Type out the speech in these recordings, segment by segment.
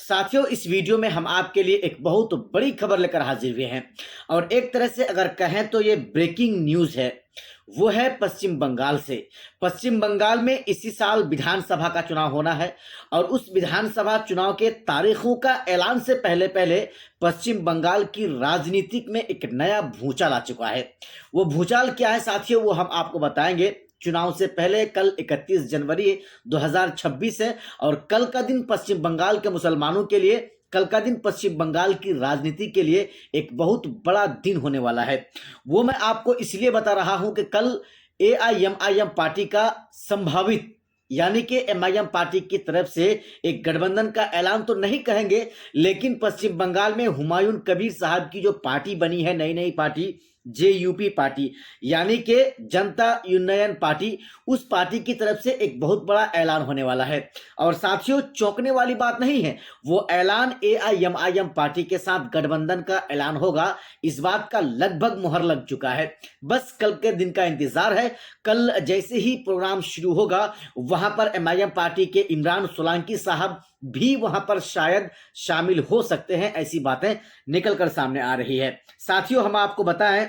साथियों, इस वीडियो में हम आपके लिए एक बहुत बड़ी खबर लेकर हाजिर हुए हैं और एक तरह से अगर कहें तो ये ब्रेकिंग न्यूज़ है। वो है पश्चिम बंगाल से। पश्चिम बंगाल में इसी साल विधानसभा का चुनाव होना है और उस विधानसभा चुनाव के तारीखों का ऐलान से पहले पहले पश्चिम बंगाल की राजनीतिक में एक नया भूचाल आ चुका है। वो भूचाल क्या है साथियों, वो हम आपको बताएंगे। चुनाव से पहले कल 31 जनवरी 2026 है और कल का दिन पश्चिम बंगाल के मुसलमानों के लिए, कल का दिन पश्चिम बंगाल की राजनीति के लिए एक बहुत बड़ा दिन होने वाला है। वो मैं आपको इसलिए बता रहा हूं कि कल एआईएमआईएम पार्टी का संभावित, यानी कि एमआईएम पार्टी की तरफ से एक गठबंधन का ऐलान तो नहीं कहेंगे, लेकिन पश्चिम बंगाल में हुमायूं कबीर साहब की जो पार्टी बनी है, नई नई पार्टी, जेयूपी पार्टी यानी कि जनता यूनियन पार्टी, उस पार्टी की तरफ से एक बहुत बड़ा ऐलान होने वाला है। और साथियों, चौंकने वाली बात नहीं है, वो ऐलान एआईएमआईएम पार्टी के साथ गठबंधन का ऐलान होगा, इस बात का लगभग मुहर लग चुका है। बस कल के दिन का इंतजार है। कल जैसे ही प्रोग्राम शुरू होगा, वहां पर एमआईएम पार्टी के इमरान सोलंकी साहब भी वहां पर शायद शामिल हो सकते हैं, ऐसी बातें निकलकर सामने आ रही है। साथियों, हम आपको बताएं,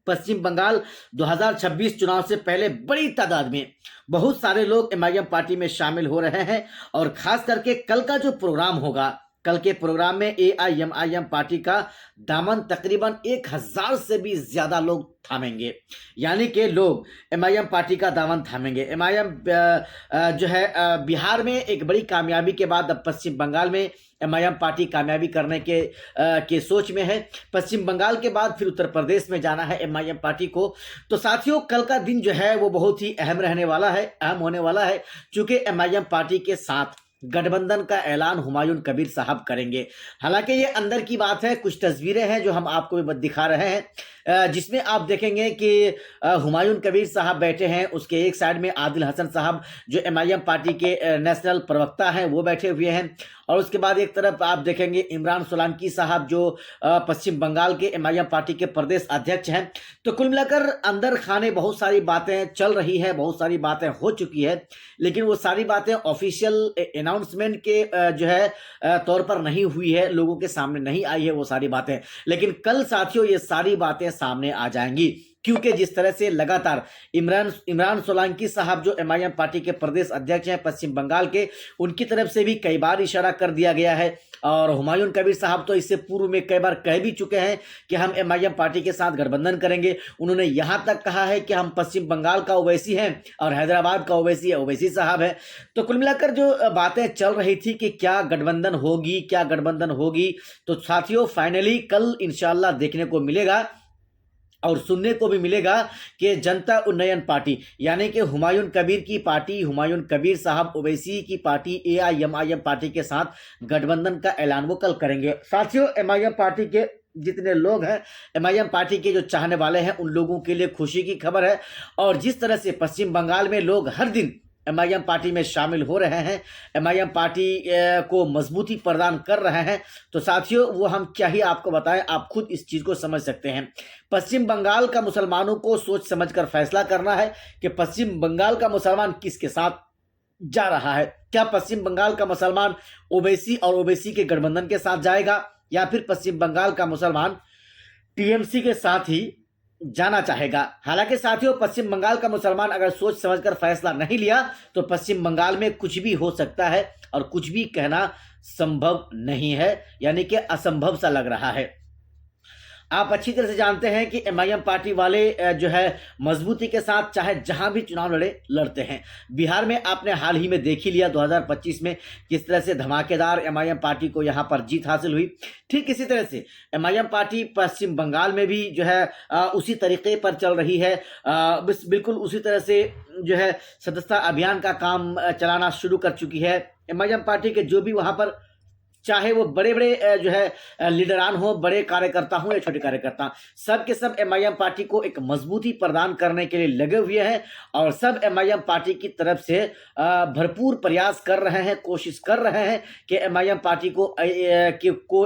पश्चिम बंगाल 2026 चुनाव से पहले बड़ी तादाद में बहुत सारे लोग एमआईएम पार्टी में शामिल हो रहे हैं और खास करके कल का जो प्रोग्राम होगा, कल के प्रोग्राम में एआईएमआईएम पार्टी का दामन तकरीबन 1000 से भी ज्यादा लोग थामेंगे, यानी कि लोग एमआईएम पार्टी का दामन थामेंगे। एमआईएम जो है बिहार में एक बड़ी कामयाबी के बाद अब पश्चिम बंगाल में एमआईएम पार्टी कामयाबी करने के सोच में है। पश्चिम बंगाल के बाद फिर उत्तर प्रदेश में जाना है एमआईएम पार्टी को। तो साथियों, कल का दिन जो है वो बहुत ही अहम रहने वाला है, अहम होने वाला है, क्योंकि एमआईएम पार्टी के साथ गठबंधन का ऐलान हुमायूं कबीर साहब करेंगे। हालांकि ये अंदर की बात है, कुछ तस्वीरें हैं जो हम आपको भी दिखा रहे हैं, जिसमें आप देखेंगे कि हुमायूं कबीर साहब बैठे हैं, उसके एक साइड में आदिल हसन साहब जो एमआईएम पार्टी के नेशनल प्रवक्ता हैं वो बैठे हुए हैं, और उसके बाद एक तरफ आप देखेंगे इमरान सोलंकी साहब जो पश्चिम बंगाल के एमआईएम पार्टी के प्रदेश अध्यक्ष हैं। तो कुल मिलाकर अंदर खाने बहुत सारी बातें चल रही है, बहुत सारी बातें हो चुकी है, लेकिन वो सारी बातें ऑफिशियल अनाउंसमेंट के जो है तौर पर नहीं हुई है, लोगों के सामने नहीं आई है वो सारी बातें। लेकिन कल साथियों ये सारी बातें सामने आ जाएंगी, क्योंकि जिस तरह से लगातार इमरान सोलंकी साहब जो एमआईएम पार्टी के प्रदेश अध्यक्ष हैं पश्चिम बंगाल के, उनकी तरफ से भी कई बार इशारा कर दिया गया है, और हुमायूं कबीर साहब तो इससे पूर्व में कई बार कह भी चुके हैं कि हम एमआईएम पार्टी के साथ गठबंधन करेंगे। उन्होंने यहां तक कहा है कि हम पश्चिम बंगाल का ओवैसी हैं और हैदराबाद का ओवैसी है, ओवैसी साहब है। तो कुल मिलाकर जो बातें चल रही थी कि क्या गठबंधन होगी, क्या गठबंधन होगी, तो साथियों फाइनली कल इंशाल्लाह देखने को मिलेगा और सुनने को भी मिलेगा कि जनता उन्नयन पार्टी यानी कि हुमायूं कबीर की पार्टी, हुमायूं कबीर साहब ओवैसी की पार्टी एआईएमआईएम पार्टी के साथ गठबंधन का ऐलान वो कल करेंगे। साथियों, एमआईएम पार्टी के जितने लोग हैं, एमआईएम पार्टी के जो चाहने वाले हैं, उन लोगों के लिए खुशी की खबर है। और जिस तरह से पश्चिम बंगाल में लोग हर दिन एमआईएम पार्टी में शामिल हो रहे हैं, एमआईएम पार्टी को मजबूती प्रदान कर रहे हैं, तो साथियों वो हम क्या ही आपको बताएं, आप खुद इस चीज को समझ सकते हैं। पश्चिम बंगाल का मुसलमानों को सोच समझकर फैसला करना है कि पश्चिम बंगाल का मुसलमान किसके साथ जा रहा है। क्या पश्चिम बंगाल का मुसलमान ओवैसी और ओवैसी के गठबंधन के साथ जाएगा, या फिर पश्चिम बंगाल का मुसलमान टीएमसी के साथ ही जाना चाहेगा। हालांकि साथियों, पश्चिम बंगाल का मुसलमान अगर सोच समझकर फैसला नहीं लिया तो पश्चिम बंगाल में कुछ भी हो सकता है और कुछ भी कहना संभव नहीं है, यानी कि असंभव सा लग रहा है। आप अच्छी तरह से जानते हैं कि एमआईएम पार्टी वाले जो है मजबूती के साथ चाहे जहां भी चुनाव लड़ते हैं। बिहार में आपने हाल ही में देख ही लिया 2025 में किस तरह से धमाकेदार एमआईएम पार्टी को यहां पर जीत हासिल हुई। ठीक इसी तरह से एमआईएम पार्टी पश्चिम बंगाल में भी जो है उसी तरीके पर चल रही है। बिल्कुल उसी तरह से जो है सदस्यता अभियान का काम चलाना शुरू कर चुकी है। एमआईएम पार्टी के जो भी वहां पर, चाहे वो बड़े बड़े जो है लीडरान हो, बड़े कार्यकर्ता हो या छोटे कार्यकर्ता, सब के सब एमआईएम पार्टी को एक मजबूती प्रदान करने के लिए लगे हुए हैं और सब एमआईएम पार्टी की तरफ से भरपूर प्रयास कर रहे हैं, कोशिश कर रहे हैं कि एमआईएम पार्टी को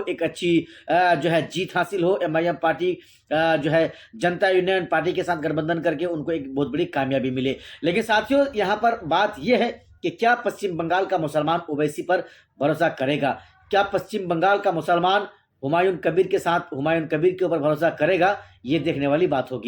एक अच्छी जो है जीत हासिल हो। एमआईएम पार्टी जो है जनता यूनियन पार्टी के साथ गठबंधन करके उनको एक बहुत बड़ी कामयाबी मिले। लेकिन साथियों, यहाँ पर बात यह है कि क्या पश्चिम बंगाल का मुसलमान ओवैसी पर भरोसा करेगा, क्या पश्चिम बंगाल का मुसलमान हुमायूं कबीर के ऊपर भरोसा करेगा, ये देखने वाली बात होगी।